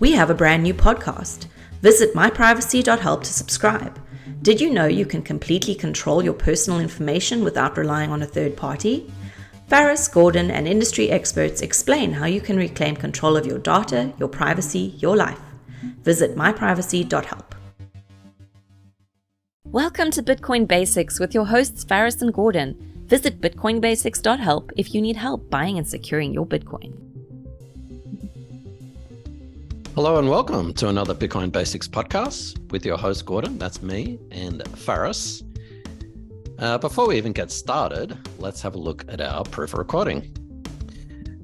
We have a brand new podcast. Visit myprivacy.help to subscribe. Did you know you can completely control your personal information without relying on a third party? Faris, Gordon, and industry experts explain how you can reclaim control of your data, your privacy, your life. Visit myprivacy.help. Welcome to Bitcoin Basics with your hosts Faris and Gordon. Visit bitcoinbasics.help if you need help buying and securing your Bitcoin. Hello and welcome to another Bitcoin Basics podcast with your host Gordon, that's me, and Faris. Before we even get started, let's have a look at our proof of recording.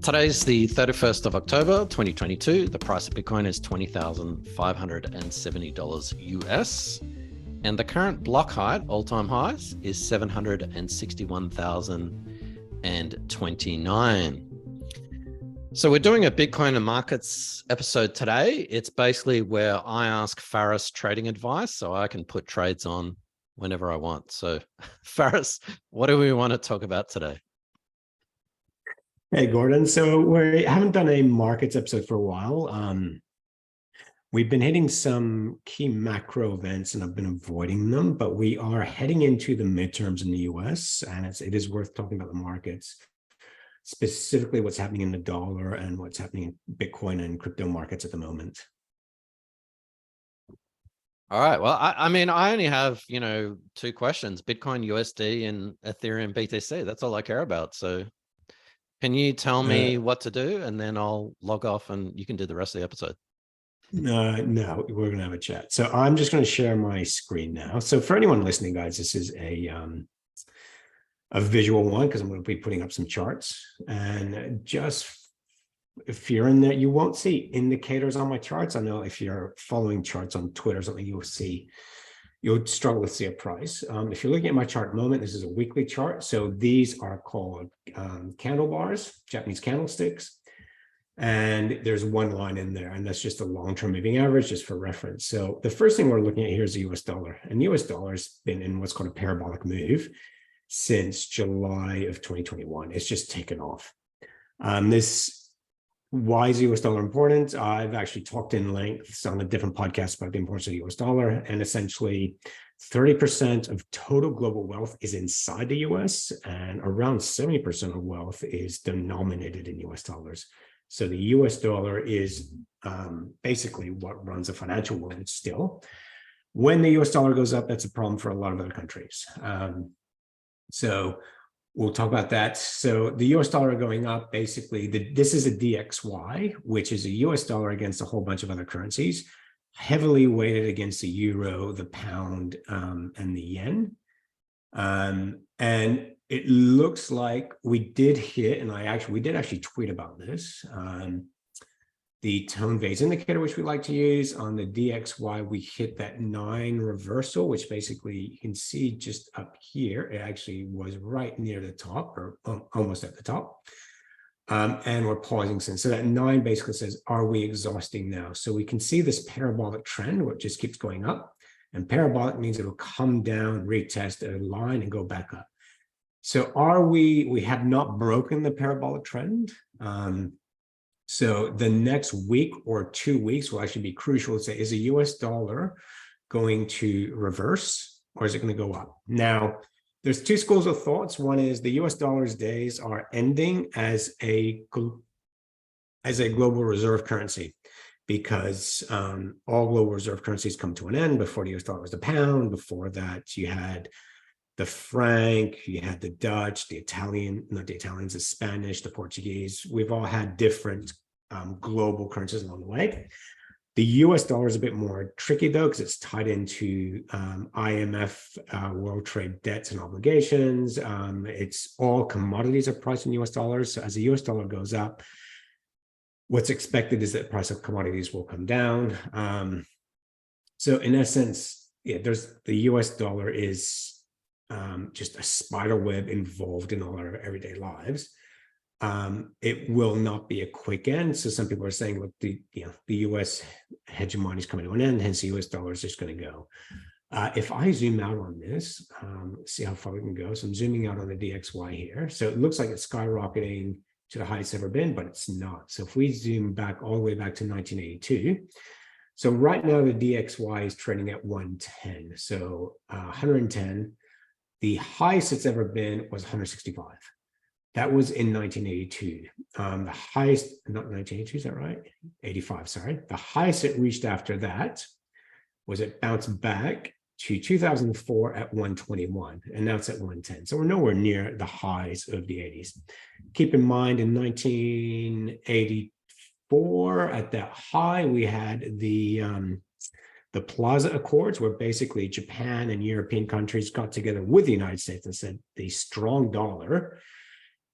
Today's the 31st of October, 2022. The price of Bitcoin is $20,570 US. And the current block height, all-time highs, is 761,029. So we're doing a Bitcoin and markets episode today. It's basically where I ask Faris trading advice so I can put trades on whenever I want. So Faris, what do we want to talk about today? Hey, Gordon. So we haven't done a markets episode for a while. We've been hitting some key macro events and I've been avoiding them, but we are heading into the midterms in the US, and it is worth talking about the markets, specifically what's happening in the dollar and what's happening in Bitcoin and crypto markets at the moment. All right. Well, I mean, I only have, two questions: Bitcoin USD and Ethereum BTC. That's all I care about. So can you tell me what to do, and then I'll log off and you can do the rest of the episode? No, we're going to have a chat. So I'm just going to share my screen now. So for anyone listening, guys, this is a visual one because I'm going to be putting up some charts, and just fearing that you won't see indicators on my charts. I know if you're following charts on Twitter or something, you'll struggle to see a price. If you're looking at my chart at the moment, this is a weekly chart. So these are called candle bars, Japanese candlesticks. And there's one line in there, and that's just a long-term moving average, just for reference. So the first thing we're looking at here is the US dollar. And the US dollar has been in what's called a parabolic move since July of 2021. It's just taken off. Why is the US dollar important? I've actually talked in length on a different podcast about the importance of the US dollar, and essentially 30% of total global wealth is inside the US, and around 70% of wealth is denominated in US dollars. So the US dollar is basically what runs the financial world still. When the US dollar goes up, that's a problem for a lot of other countries. So we'll talk about that. So the US dollar going up, basically, this is a DXY, which is a US dollar against a whole bunch of other currencies, heavily weighted against the euro, the pound, and the yen. And it looks like we did hit, and we did actually tweet about this, the tone phase indicator, which we like to use. On the DXY, we hit that 9 reversal, which basically you can see just up here. It actually was right near the top, or almost at the top. And we're pausing since. So that 9 basically says, are we exhausting now? So we can see this parabolic trend, which just keeps going up. And parabolic means it will come down, retest a line, and go back up. So we have not broken the parabolic trend. So the next week or 2 weeks will actually be crucial to say, is the US dollar going to reverse, or is it going to go up? Now, there's two schools of thoughts. One is the US dollar's days are ending as a global reserve currency, because all global reserve currencies come to an end. Before the US dollar was the pound. Before that, you had the franc, you had the Dutch, the Spanish, the Portuguese. We've all had different global currencies along the way. The US dollar is a bit more tricky, though, because it's tied into IMF, world trade debts and obligations. It's all commodities are priced in US dollars. So as the US dollar goes up, what's expected is that the price of commodities will come down. So in essence, the US dollar is just a spider web involved in all our everyday lives. It will not be a quick end. So some people are saying, look, the US hegemony is coming to an end, hence the US dollar is just going to go. If I zoom out on this, see how far we can go. So I'm zooming out on the DXY here. So it looks like it's skyrocketing to the highest ever been, but it's not. So if we zoom back all the way back to 1982, so right now the DXY is trading at 110. So 110, the highest it's ever been was 165. That was in 1982. The highest, not 1982, is that right? 85, sorry. The highest it reached after that was it bounced back to 2004 at 121, and now it's at 110. So we're nowhere near the highs of the 80s. Keep in mind, in 1984, at that high, we had the Plaza Accords, where basically Japan and European countries got together with the United States and said the strong dollar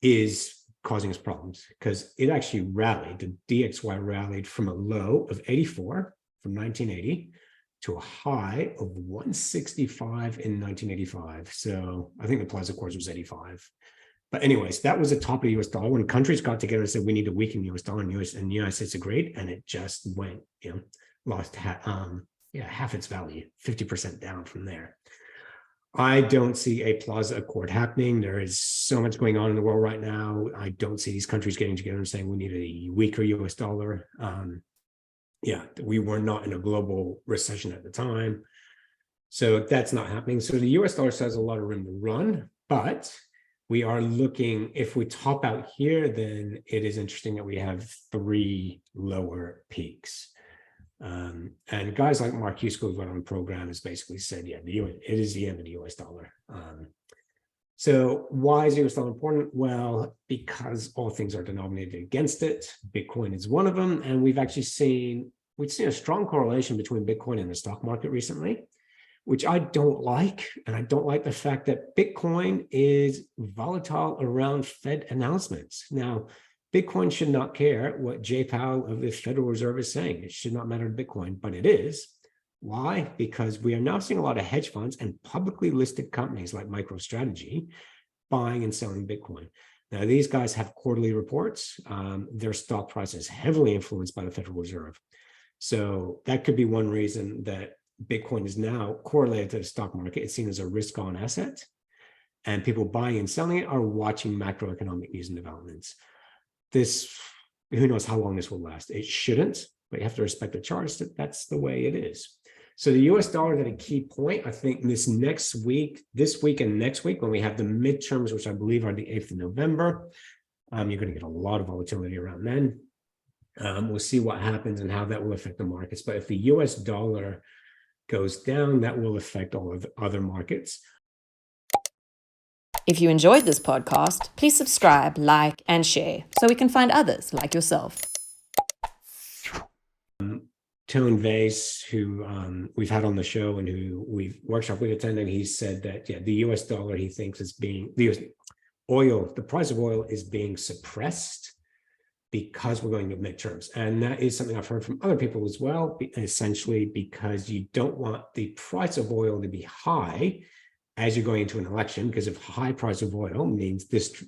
is causing us problems, because it actually rallied. The DXY rallied from a low of 84 from 1980 to a high of 165 in 1985. So I think the Plaza Accords was 85. But anyways, that was the top of the US dollar when countries got together and said, we need to weaken the US dollar, and the United States agreed, and it just went, lost half its value, 50% down from there. I don't see a Plaza Accord happening. There is so much going on in the world right now. I don't see these countries getting together and saying we need a weaker US dollar. We were not in a global recession at the time. So that's not happening. So the US dollar still has a lot of room to run, but we are looking, if we top out here, then it is interesting that we have 3 lower peaks. And guys like Mark Yusko, who've got on the program, has basically said, it is the end of the US dollar. So why is the US dollar important? Well, because all things are denominated against it. Bitcoin is one of them. And we've seen a strong correlation between Bitcoin and the stock market recently, which I don't like. And I don't like the fact that Bitcoin is volatile around Fed announcements. Now, Bitcoin should not care what Jay Powell of the Federal Reserve is saying. It should not matter to Bitcoin, but it is. Why? Because we are now seeing a lot of hedge funds and publicly listed companies like MicroStrategy buying and selling Bitcoin. Now, these guys have quarterly reports. Their stock price is heavily influenced by the Federal Reserve. So that could be one reason that Bitcoin is now correlated to the stock market. It's seen as a risk-on asset. And people buying and selling it are watching macroeconomic news and developments. Who knows how long this will last. It shouldn't, but you have to respect the charts. That's the way it is. So the US dollar is at a key point. I think this week and next week, when we have the midterms, which I believe are the 8th of November, you're going to get a lot of volatility around then. We'll see what happens and how that will affect the markets. But if the US dollar goes down, that will affect all of the other markets. If you enjoyed this podcast, please subscribe, like, and share so we can find others like yourself. Tone Vase, who we've had on the show and who we've attended, he said that, the US dollar, he thinks is being, the price of oil is being suppressed because we're going to midterms. And that is something I've heard from other people as well, essentially because you don't want the price of oil to be high as you're going into an election, because if high price of oil means this,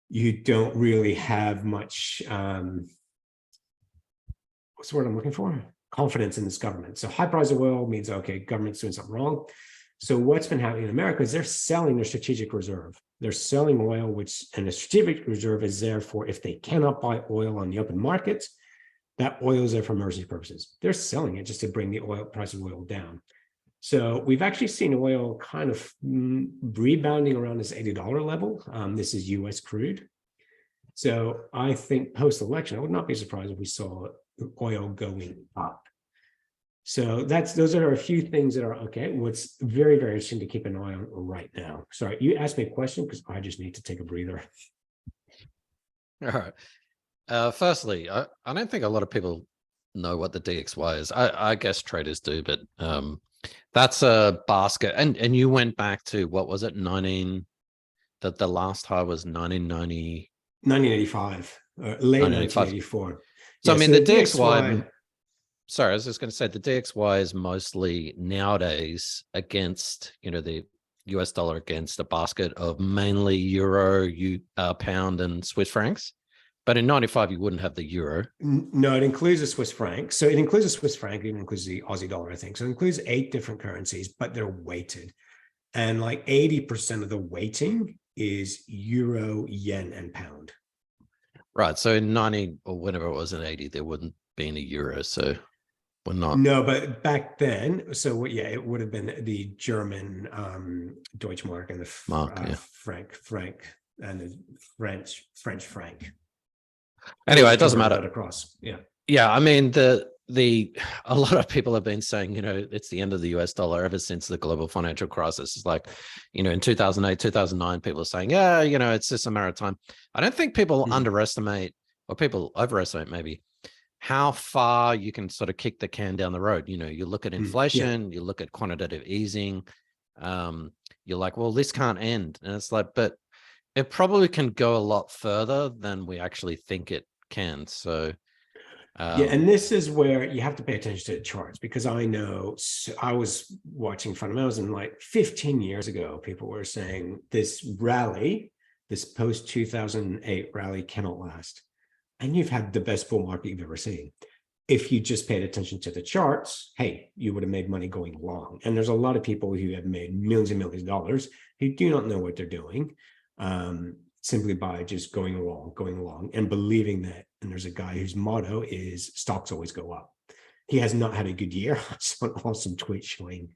you don't really have much, what's the word I'm looking for? Confidence in this government. So high price of oil means, okay, government's doing something wrong. So what's been happening in America is they're selling their strategic reserve. They're selling oil, and the strategic reserve is there for if they cannot buy oil on the open market, that oil is there for emergency purposes. They're selling it just to bring the price of oil down. So we've actually seen oil kind of rebounding around this $80 level. This is US crude. So I think post-election, I would not be surprised if we saw oil going up. So those are a few things that are okay. What's very, very interesting to keep an eye on right now. Sorry, you asked me a question because I just need to take a breather. All right. Firstly, I don't think a lot of people know what the DXY is. I guess traders do, but that's a basket. And you went back to, what was it, the last high was 1985, late 1984. So, yeah, I mean, the DXY, sorry, I was just going to say the DXY is mostly nowadays against, the US dollar against a basket of mainly euro, pound, and Swiss francs. But in 95, you wouldn't have the euro. No, it includes the Swiss franc. So it includes the Swiss franc, it even includes the Aussie dollar, I think. So it includes 8 different currencies, but they're weighted. And like 80% of the weighting is euro, yen, and pound. Right. So in 90 or whenever it was in 80, there wouldn't be any euro. So we're not. No, but back then, so yeah, it would have been the German Deutsche Mark and the franc, and the French franc. Anyway, it doesn't matter. Across. Yeah. Yeah. I mean, a lot of people have been saying, it's the end of the US dollar ever since the global financial crisis. It's like, in 2008, 2009, people are saying, yeah, it's just a matter of time. I don't think people underestimate, or people overestimate maybe, how far you can sort of kick the can down the road. You look at inflation, you look at quantitative easing, you're like, well, this can't end. And it's like, but it probably can go a lot further than we actually think it can. So yeah, and this is where you have to pay attention to the charts, because I know I was watching fundamentals, and like 15 years ago, people were saying this rally, this post 2008 rally cannot last. And you've had the best bull market you've ever seen. If you just paid attention to the charts, hey, you would have made money going long. And there's a lot of people who have made millions and millions of dollars who do not know what they're doing, simply by just going along and believing that. And there's a guy whose motto is stocks always go up. He has not had a good year. I saw an awesome tweet showing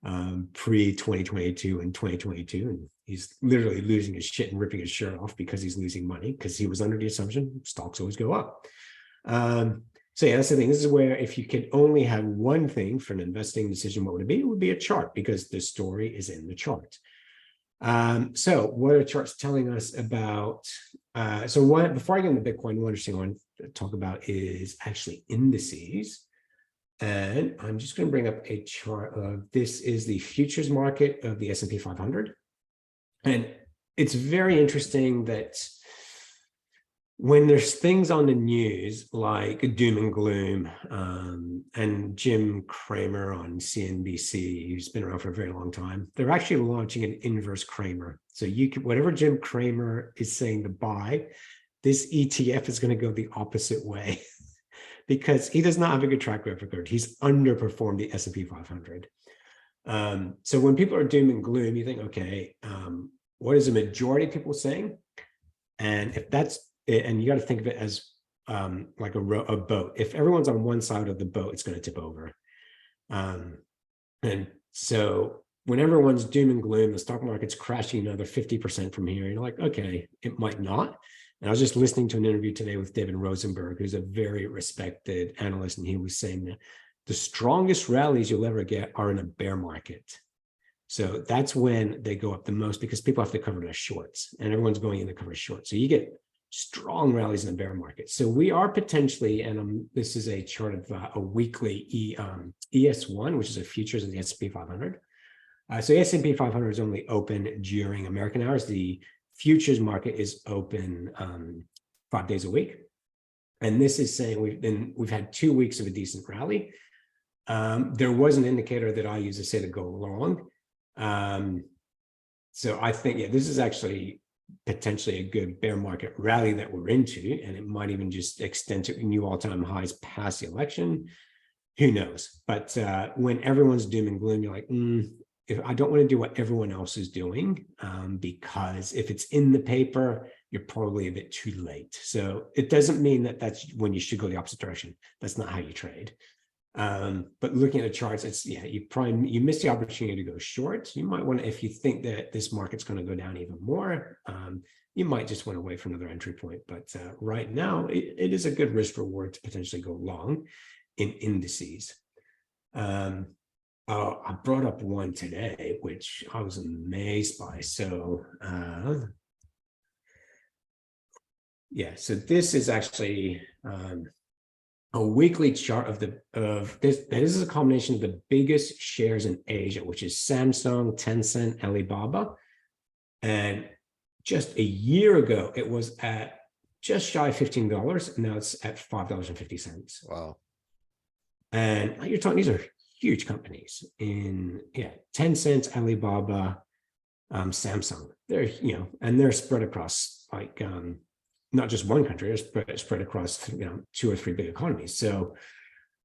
pre-2022 and 2022, and he's literally losing his shit and ripping his shirt off because he's losing money, because he was under the assumption stocks always go up. So yeah, that's the thing. This is where if you could only have one thing for an investing decision, what would it be? It would be a chart, because the story is in the chart. So what are charts telling us about? Before I get into Bitcoin, one interesting one to talk about is actually indices. And I'm just going to bring up a chart of, this is the futures market of the S&P 500. And it's very interesting that when there's things on the news like doom and gloom, and Jim Cramer on CNBC, who's been around for a very long time, they're actually launching an inverse Cramer. So you can, whatever Jim Cramer is saying to buy, this ETF is going to go the opposite way. Because he does not have a good track record. He's underperformed the S&P 500. So when people are doom and gloom, you think, okay, what is the majority of people saying? And if that's it, and you got to think of it as like a boat. If everyone's on one side of the boat, it's going to tip over. And so when everyone's doom and gloom, the stock market's crashing another 50% from here, you're like, okay, it might not. And I was just listening to an interview today with David Rosenberg, who's a very respected analyst, and he was saying that the strongest rallies you'll ever get are in a bear market. So that's when they go up the most, because people have to cover their shorts, and everyone's going in to cover shorts. So you get strong rallies in the bear market. So we are potentially, and this is a chart of a weekly ES1, which is a futures of the S&P 500. So the S&P 500 is only open during American hours. The futures market is open 5 days a week. And this is saying we've had 2 weeks of a decent rally. There was an indicator that I use to say to go long. So I think, yeah, this is actually potentially a good bear market rally that we're into, and it might even just extend to new all-time highs past the election. Who knows? But when everyone's doom and gloom, you're like, if I don't want to do what everyone else is doing, because if it's in the paper, you're probably a bit too late. So it doesn't mean that that's when you should go the opposite direction. That's not how you trade. But looking at the charts, it's, yeah, you miss the opportunity to go short. You might want to, if you think that this market's going to go down even more, you might just want to wait for another entry point. But right now, it is a good risk reward to potentially go long in indices. I brought up one today, which I was amazed by. So, yeah, so this is actually a weekly chart of this. This is a combination of the biggest shares in Asia, which is Samsung, Tencent, Alibaba. And just a year ago, it was at just shy of $15. And now it's at $5.50. Wow. And you're talking, these are huge companies in, yeah, Tencent, Alibaba, Samsung. They're, and they're spread across like not just one country, they're spread across 2 or 3 big economies. So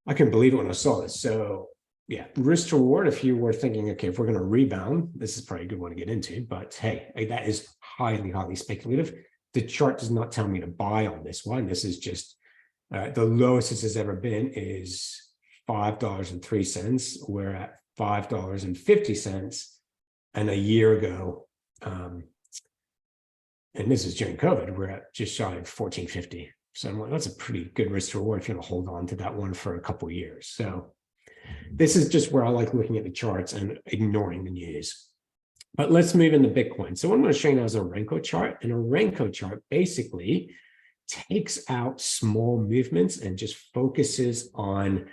I couldn't believe it when I saw this. So Yeah, risk to reward, if you were thinking, okay, if we're going to rebound, this is probably a good one to get into, but hey, that is highly, highly speculative. The chart does not tell me to buy on this one. This is just the lowest this has ever been is $5.03. We're at $5.50. And a year ago, and this is during COVID, we're at just shy of $14.50. So I'm like, that's a pretty good risk to reward if you're going to hold on to that one for a couple of years. So this is just where I like looking at the charts and ignoring the news. But let's move into Bitcoin. So what I'm going to show you now is a Renko chart. And a Renko chart basically takes out small movements and just focuses on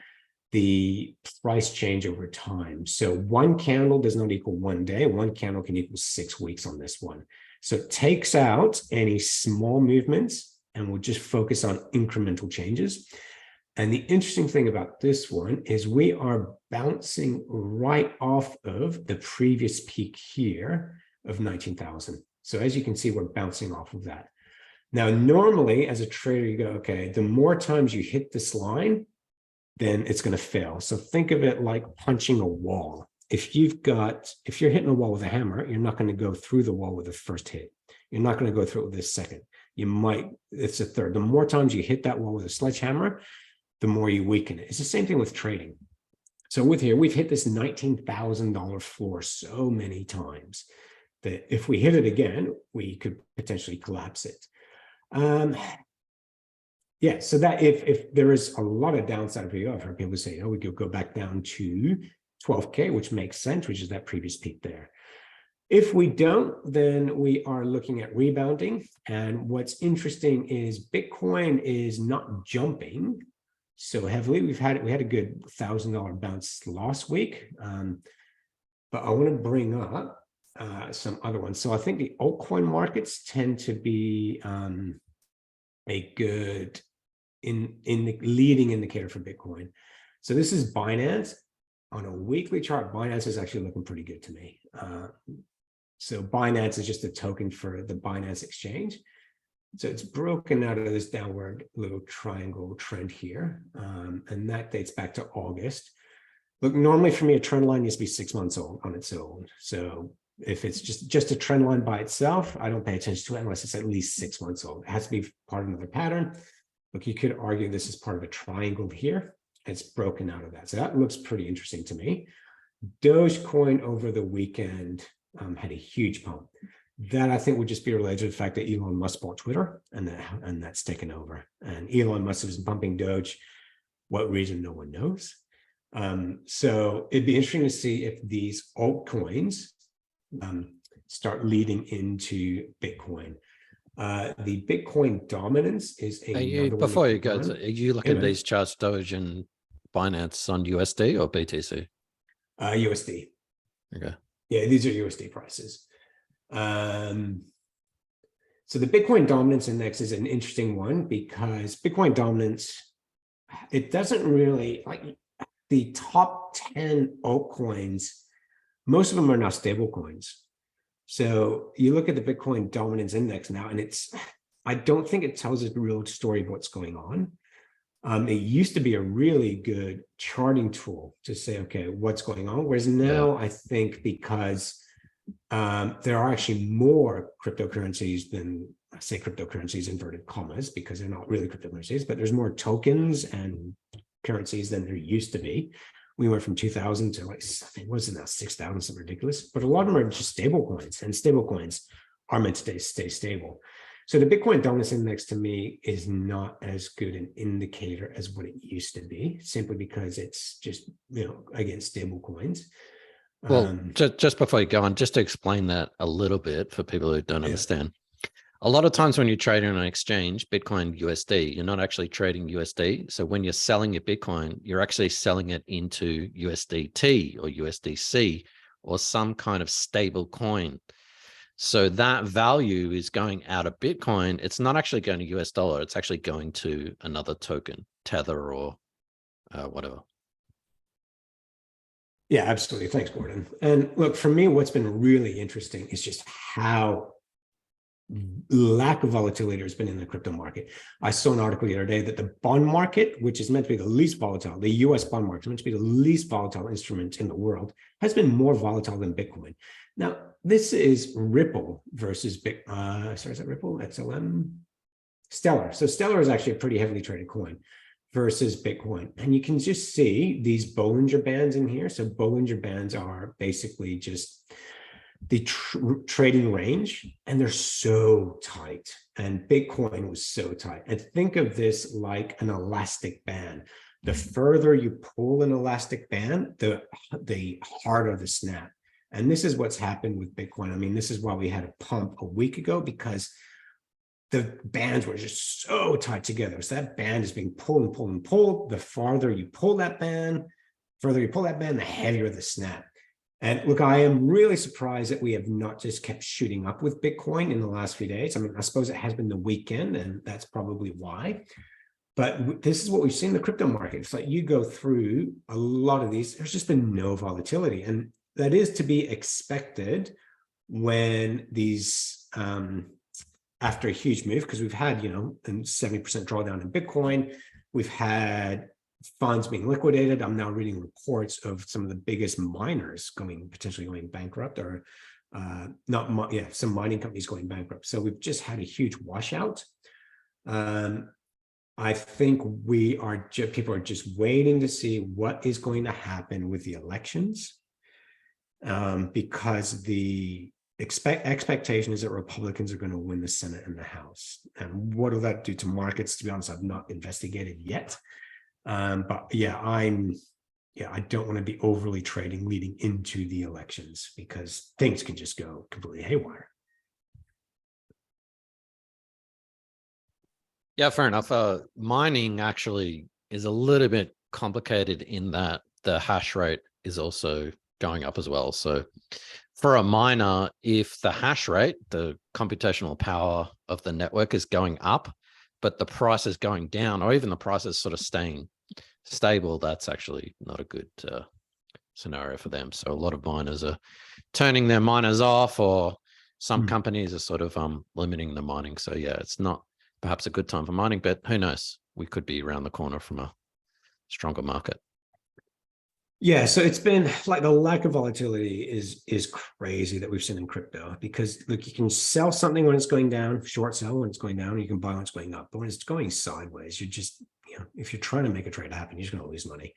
the price change over time. So one candle does not equal 1 day. One candle can equal 6 weeks on this one. So it takes out any small movements and we'll just focus on incremental changes. And the interesting thing about this one is we are bouncing right off of the previous peak here of 19,000. So as you can see, we're bouncing off of that. Now, normally as a trader, you go, okay, the more times you hit this line, then it's going to fail. So think of it like punching a wall. If you're hitting a wall with a hammer, you're not going to go through the wall with the first hit. You're not going to go through it with the second. You might, it's a third. The more times you hit that wall with a sledgehammer, the more you weaken it. It's the same thing with trading. So with here, we've hit this $19,000 floor so many times that if we hit it again, we could potentially collapse it. Yeah, so that if there is a lot of downside for you, I've heard people say, oh, we could go back down to 12K, which makes sense, which is that previous peak there. If we don't, then we are looking at rebounding. And what's interesting is Bitcoin is not jumping so heavily. We had a good $1,000 bounce last week, but I want to bring up some other ones. So I think the altcoin markets tend to be a good in the leading indicator for Bitcoin. So this is Binance. On a weekly chart, Binance is actually looking pretty good to me. So Binance is just a token for the Binance exchange. So it's broken out of this downward little triangle trend here. And that dates back to August. Look, normally for me, a trend line needs to be 6 months old on its own. So if it's just a trend line by itself, I don't pay attention to it unless it's at least 6 months old. It has to be part of another pattern. Look, you could argue this is part of a triangle here. It's broken out of that. So that looks pretty interesting to me. Dogecoin over the weekend had a huge pump. That I think would just be related to the fact that Elon Musk bought Twitter and that's taken over. And Elon Musk is pumping Doge. What reason, no one knows. So it'd be interesting to see if these altcoins start leading into Bitcoin. The Bitcoin dominance is before you go, are you looking at these charts, Doge and Binance on USD or BTC? USD. Okay. Yeah, these are USD prices. So the Bitcoin dominance index is an interesting one because Bitcoin dominance, it doesn't really, like the top 10 altcoins, most of them are now stable coins. So you look at the Bitcoin dominance index now, and I don't think it tells us the real story of what's going on. It used to be a really good charting tool to say, okay, what's going on? Whereas now I think because there are actually more cryptocurrencies than, I say cryptocurrencies inverted commas, because they're not really cryptocurrencies, but there's more tokens and currencies than there used to be. We went from 2,000 to like, I think, what is it now, 6,000, something ridiculous. But a lot of them are just stable coins, and stable coins are meant to stay stable. So the Bitcoin dominance index to me is not as good an indicator as what it used to be, simply because it's just, again, stable coins. Well, just before you go on, just to explain that a little bit for people who don't understand. A lot of times when you trade on an exchange, Bitcoin USD, you're not actually trading USD. So when you're selling your Bitcoin, you're actually selling it into USDT or USDC or some kind of stable coin. So that value is going out of Bitcoin. It's not actually going to US dollar. It's actually going to another token, Tether or whatever. Yeah, absolutely. Thanks, Gordon. And look, for me, what's been really interesting is just how lack of volatility has been in the crypto market. I saw an article the other day that the bond market, which is meant to be the least volatile, the US bond market is meant to be the least volatile instrument in the world, has been more volatile than Bitcoin. Now, this is Ripple versus sorry, is that Ripple? XLM? Stellar. So Stellar is actually a pretty heavily traded coin versus Bitcoin. And you can just see these Bollinger Bands in here. So Bollinger Bands are basically just the trading range, and they're so tight. And Bitcoin was so tight. And think of this like an elastic band. The further you pull an elastic band, the harder the snap. And this is what's happened with Bitcoin. I mean, this is why we had a pump a week ago, because the bands were just so tight together. So that band is being pulled and pulled and pulled. The farther you pull that band, the heavier the snap. And look, I am really surprised that we have not just kept shooting up with Bitcoin in the last few days. I mean, I suppose it has been the weekend, and that's probably why. But this is what we've seen in the crypto market. It's like you go through a lot of these, there's just been no volatility. And that is to be expected when these, after a huge move, because we've had, a 70% drawdown in Bitcoin, we've had funds being liquidated. I'm now reading reports of some of the biggest miners potentially going bankrupt, or some mining companies going bankrupt. So we've just had a huge washout. I think people are just waiting to see what is going to happen with the elections, because the expectation is that Republicans are going to win the Senate and the House. And what will that do to markets? To be honest, I've not investigated yet. But yeah, I don't want to be overly trading leading into the elections, because things can just go completely haywire. Yeah, fair enough. Mining actually is a little bit complicated in that the hash rate is also going up as well. So for a miner, if the hash rate, the computational power of the network is going up, but the price is going down, or even the price is sort of staying stable, that's actually not a good scenario for them. So a lot of miners are turning their miners off, or some companies are sort of limiting the mining. So yeah, it's not perhaps a good time for mining, but who knows? We could be around the corner from a stronger market. Yeah, so it's been like the lack of volatility is crazy that we've seen in crypto, because look, you can sell something when it's going down, short sell when it's going down, you can buy when it's going up. But when it's going sideways, you're just, if you're trying to make a trade happen, you're just going to lose money.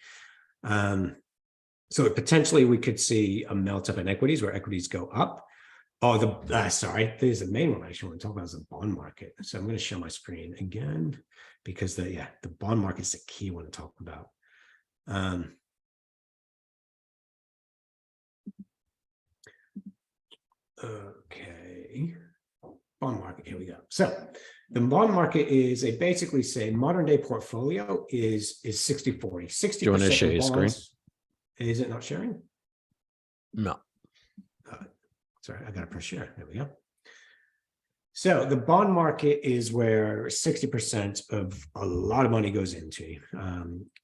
So potentially we could see a melt up in equities, where equities go up. Oh, there's the main one I actually want to talk about, is the bond market. So I'm going to share my screen again, because the bond market is the key one to talk about. Okay, bond market, here we go. So the bond market is basically say modern day portfolio is 60-40. 60% Do you want to share your screen? Is it not sharing? No. Sorry, I got to press share. There we go. So the bond market is where 60% of a lot of money goes into.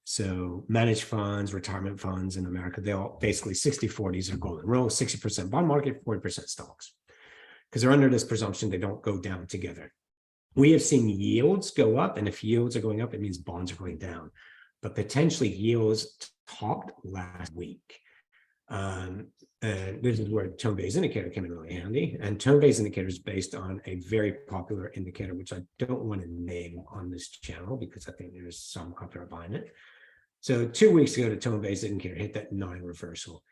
So managed funds, retirement funds in America, they all basically 60-40 is a golden rule, 60% bond market, 40% stocks, because they're under this presumption they don't go down together. We have seen yields go up, and if yields are going up, it means bonds are going down. But potentially yields topped last week. And this is where tone-based indicator came in really handy. And tone-based indicator is based on a very popular indicator, which I don't want to name on this channel because I think there's some copyright behind it. So 2 weeks ago, the tone-based indicator hit that 9 reversal.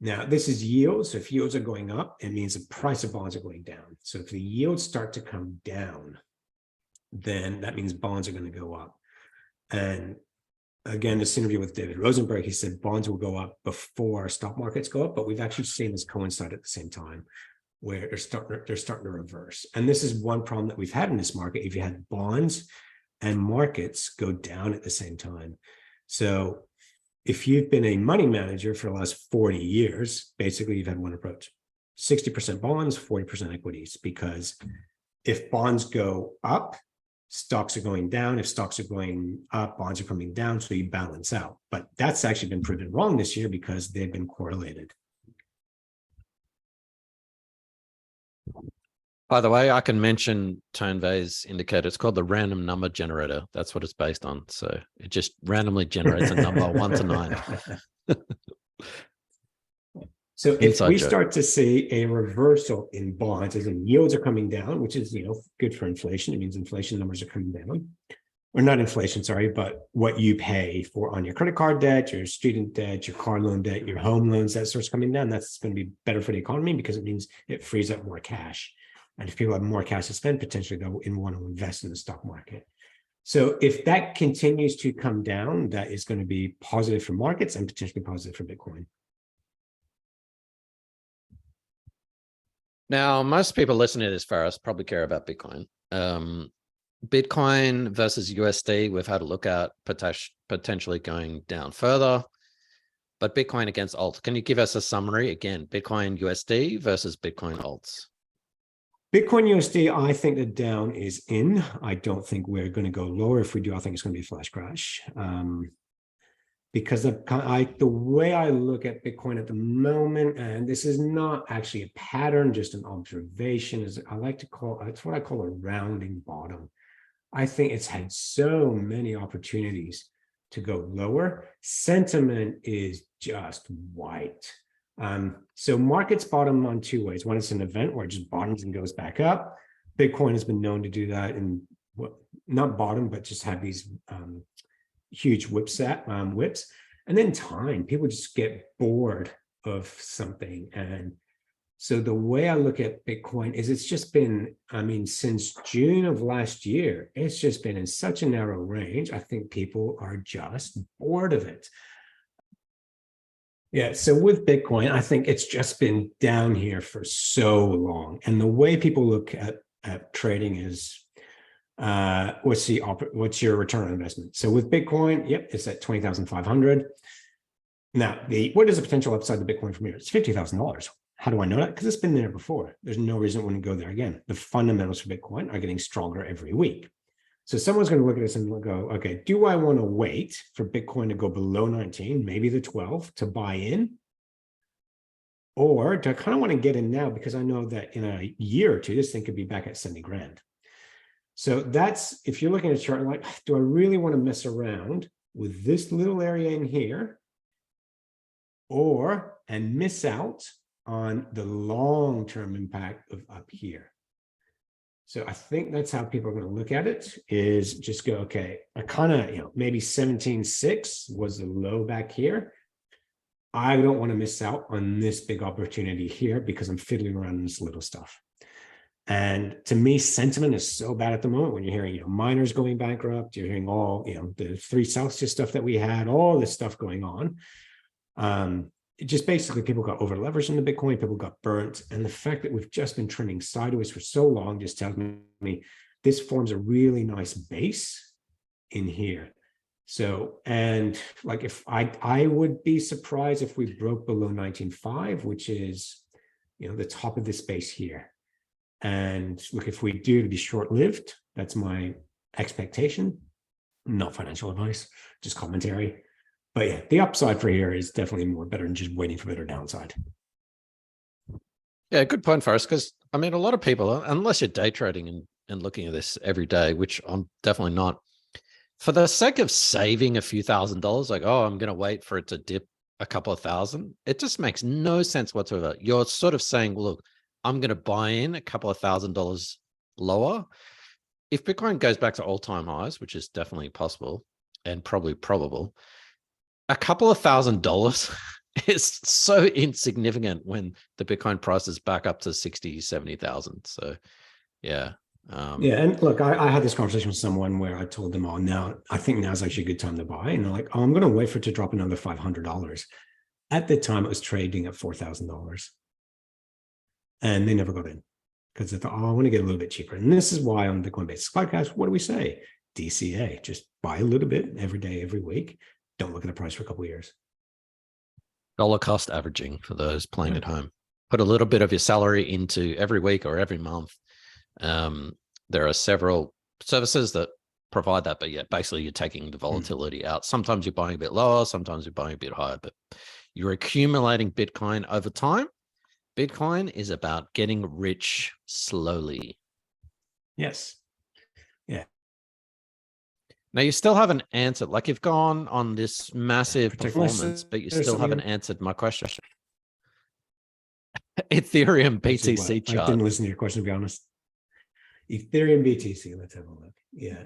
Now, this is yields. So if yields are going up, it means the price of bonds are going down. So if the yields start to come down, then that means bonds are going to go up. And again, this interview with David Rosenberg, he said bonds will go up before stock markets go up, but we've actually seen this coincide at the same time, where they're starting to reverse. And this is one problem that we've had in this market. If you had bonds and markets go down at the same time. So if you've been a money manager for the last 40 years, basically you've had one approach: 60% bonds, 40% equities, because if bonds go up, stocks are going down. If stocks are going up, bonds are coming down, so you balance out. But that's actually been proven wrong this year because they've been correlated. By the way, I can mention Turnvay's indicator. It's called the random number generator. That's what it's based on. So it just randomly generates a number 1 to 9. So if Inside we joke. start to see a reversal in bonds, as in yields are coming down, which is, good for inflation. It means inflation numbers are coming down. Or not inflation, sorry, but what you pay for on your credit card debt, your student debt, your car loan debt, your home loans, that starts coming down. That's going to be better for the economy because it means it frees up more cash. And if people have more cash to spend, potentially they'll want to invest in the stock market. So if that continues to come down, that is going to be positive for markets and potentially positive for Bitcoin. Now, most people listening to this, Faris, probably care about Bitcoin. Bitcoin versus USD, we've had a look at potentially going down further. But Bitcoin against alts, can you give us a summary again? Bitcoin USD versus Bitcoin alts. Bitcoin USD, I think the down is in. I don't think we're going to go lower. If we do, I think it's going to be a flash crash. Because the way I look at Bitcoin at the moment, and this is not actually a pattern, just an observation, is I like to call, it's what I call a rounding bottom. I think it's had so many opportunities to go lower. Sentiment is just white. So markets bottom on two ways. One is an event where it just bottoms and goes back up. Bitcoin has been known to do that in not bottom, but just have these huge whips. And then time, people just get bored of something. And so the way I look at Bitcoin is it's just been, since June of last year, it's just been in such a narrow range. I think people are just bored of it. Yeah, so with Bitcoin, I think it's just been down here for so long. And the way people look at trading is, what's your return on investment? So with Bitcoin, yep, it's at 20,500. Now, what is the potential upside to Bitcoin from here? It's $50,000. How do I know that? Because it's been there before. There's no reason it wouldn't go there again. The fundamentals for Bitcoin are getting stronger every week. So someone's going to look at this and go, okay, do I want to wait for Bitcoin to go below 19, maybe the 12, to buy in? Or do I kind of want to get in now because I know that in a year or two, this thing could be back at 70 grand. So that's, if you're looking at a chart, like, do I really want to mess around with this little area in here and miss out on the long-term impact of up here? So I think that's how people are going to look at it, is just go, okay, I kind of, maybe 17.6 was the low back here. I don't want to miss out on this big opportunity here because I'm fiddling around in this little stuff. And to me, sentiment is so bad at the moment when you're hearing, miners going bankrupt, you're hearing all, the 3 Celsius stuff that we had, all this stuff going on. It just basically people got over leveraged in the Bitcoin, people got burnt. And the fact that we've just been trending sideways for so long just tells me this forms a really nice base in here. So, and like if I would be surprised if we broke below 19.5, which is, the top of this base here. And look, if we do, to be short-lived, that's my expectation, not financial advice, just commentary. But yeah, the upside for here is definitely more better than just waiting for better downside. Yeah, good point, Forrest, because a lot of people, unless you're day trading and looking at this every day, which I'm definitely not, for the sake of saving a few $1,000s, like, oh, I'm going to wait for it to dip a couple of thousand, it just makes no sense whatsoever. You're sort of saying, well, look, I'm going to buy in a couple of $1,000s lower. If Bitcoin goes back to all-time highs, which is definitely possible and probably probable, a couple of $1,000 is so insignificant when the Bitcoin price is back up to 60, 70,000. So yeah. Yeah. And look, I had this conversation with someone where I told them, I think now's actually a good time to buy. And they're like, oh, I'm going to wait for it to drop another $500. At the time it was trading at $4,000 and they never got in because they thought, oh, I want to get a little bit cheaper. And this is why on the Bitcoin Basics podcast, what do we say? DCA, just buy a little bit every day, every week. Don't look at the price for a couple of years. Dollar cost averaging for those playing at home. Put a little bit of your salary into every week or every month. There are several services that provide that, but yeah, basically you're taking the volatility out. Sometimes you're buying a bit lower, sometimes you're buying a bit higher, but you're accumulating Bitcoin over time. Bitcoin is about getting rich slowly. Yes. Yeah. Now, you still haven't answered, like you've gone on this massive performance, but you still haven't answered my question. Ethereum BTC I chart. didn't listen to your question, to be honest. Ethereum BTC, let's have a look. Yeah.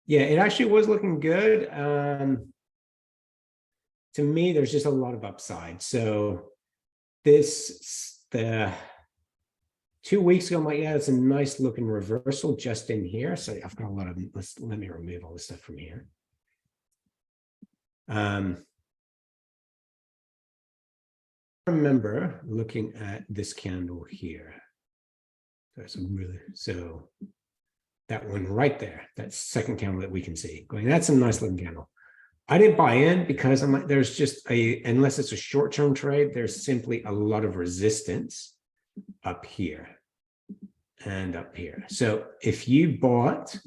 Yeah, it actually was looking good. To me, there's just a lot of upside. So the 2 weeks ago, I'm like, yeah, it's a nice looking reversal just in here. So I've got a lot of, let me remove all this stuff from here. Remember looking at this candle here. So that one right there, that second candle that we can see going, that's a nice looking candle. I didn't buy in because I'm like, there's just unless it's a short-term trade, there's simply a lot of resistance up here and up here. So if you bought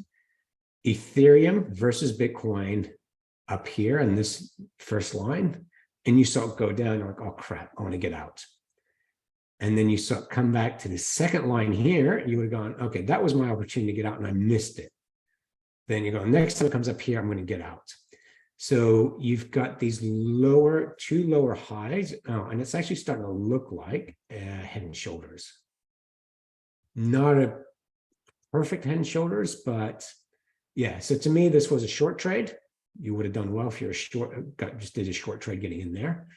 Ethereum versus Bitcoin up here in this first line, and you saw it go down, you're like, oh crap, I want to get out. And then you saw it come back to the second line here, you would have gone, okay, that was my opportunity to get out and I missed it. Then you go, next time it comes up here, I'm going to get out. So you've got these two lower highs, and it's actually starting to look like head and shoulders. Not a perfect head and shoulders, but yeah. So to me, this was a short trade. You would have done well if you're just did a short trade getting in there.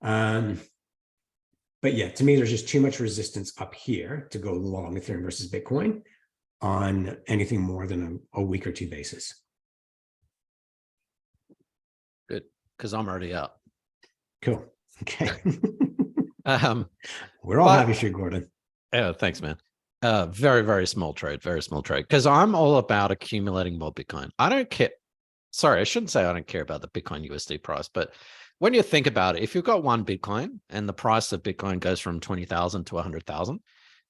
But yeah, to me, there's just too much resistance up here to go long Ethereum versus Bitcoin on anything more than a week or two basis. Good, because I'm already out. Cool. Okay. We're all happy for you, Gordon. Oh, thanks, man. Very, very small trade, very small trade. Because I'm all about accumulating more Bitcoin. I don't care. Sorry, I shouldn't say I don't care about the Bitcoin USD price, but when you think about it, if you've got one Bitcoin and the price of Bitcoin goes from 20,000 to 100,000,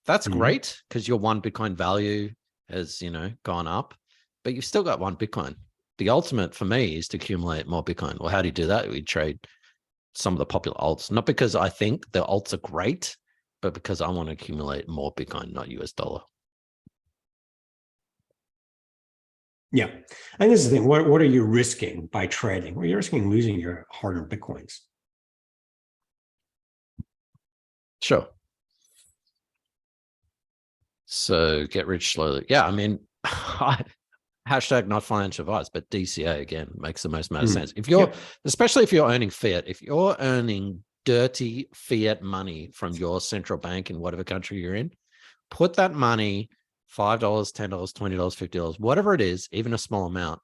that's great because your one Bitcoin value has, gone up, but you've still got one Bitcoin. The ultimate for me is to accumulate more Bitcoin. Well, how do you do that? We trade some of the popular alts, not because I think the alts are great, but because I want to accumulate more Bitcoin, not US dollar. Yeah. And this is the thing. What are you risking by trading? Well, you're risking losing your hard-earned Bitcoins. Sure. So get rich slowly. Yeah, I mean, hashtag not financial advice, but DCA again makes the most amount of sense. If you're, especially if you're earning fiat, if you're earning dirty fiat money from your central bank in whatever country you're in, put that money, $5, $10, $20, $50, whatever it is, even a small amount,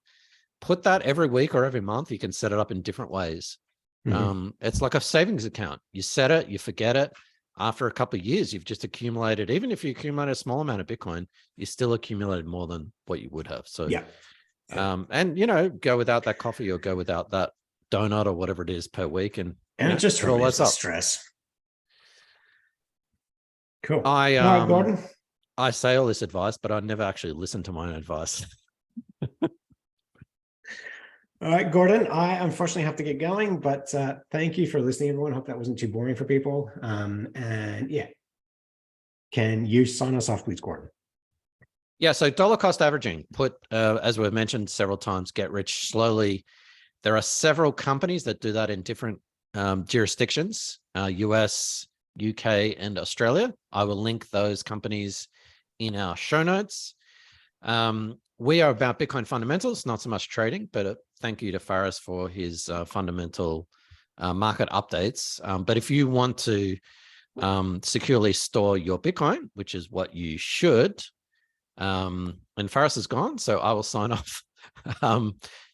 put that every week or every month. You can set it up in different ways. It's like a savings account. You set it, you forget it. After a couple of years, you've just accumulated, even if you accumulate a small amount of Bitcoin, you still accumulated more than what you would have. So, and, go without that coffee or go without that donut or whatever it is per week. And it just relieves the stress. Cool. Gordon. I say all this advice, but I never actually listen to my own advice. All right, Gordon, I unfortunately have to get going, but thank you for listening, everyone. Hope that wasn't too boring for people. And yeah, can you sign us off, please, Gordon? Yeah, so dollar cost averaging, as we've mentioned several times, get rich slowly. There are several companies that do that in different jurisdictions, US, UK, and Australia. I will link those companies in our show notes. We are about Bitcoin fundamentals, not so much trading, but thank you to Faris for his fundamental market updates. But if you want to securely store your Bitcoin, which is what you should, and Faris is gone, so I will sign off.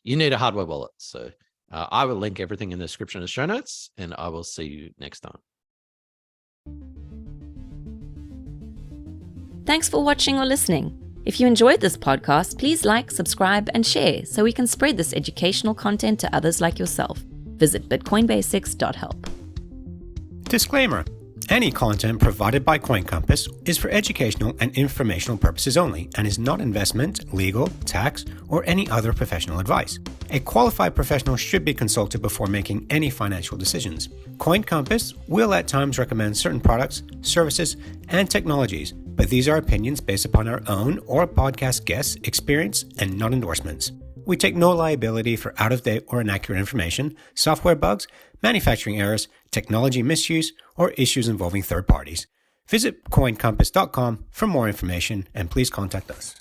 You need a hardware wallet. So I will link everything in the description of the show notes, and I will see you next time. Thanks for watching or listening. If you enjoyed this podcast, please like, subscribe, and share so we can spread this educational content to others like yourself. Visit bitcoinbasics.help. Disclaimer. Any content provided by Coin Compass is for educational and informational purposes only and is not investment, legal, tax, or any other professional advice. A qualified professional should be consulted before making any financial decisions. Coin Compass will at times recommend certain products, services, and technologies, but these are opinions based upon our own or podcast guests' experience and not endorsements. We take no liability for out-of-date or inaccurate information, software bugs, manufacturing errors, technology misuse, or issues involving third parties. Visit coincompass.com for more information and please contact us.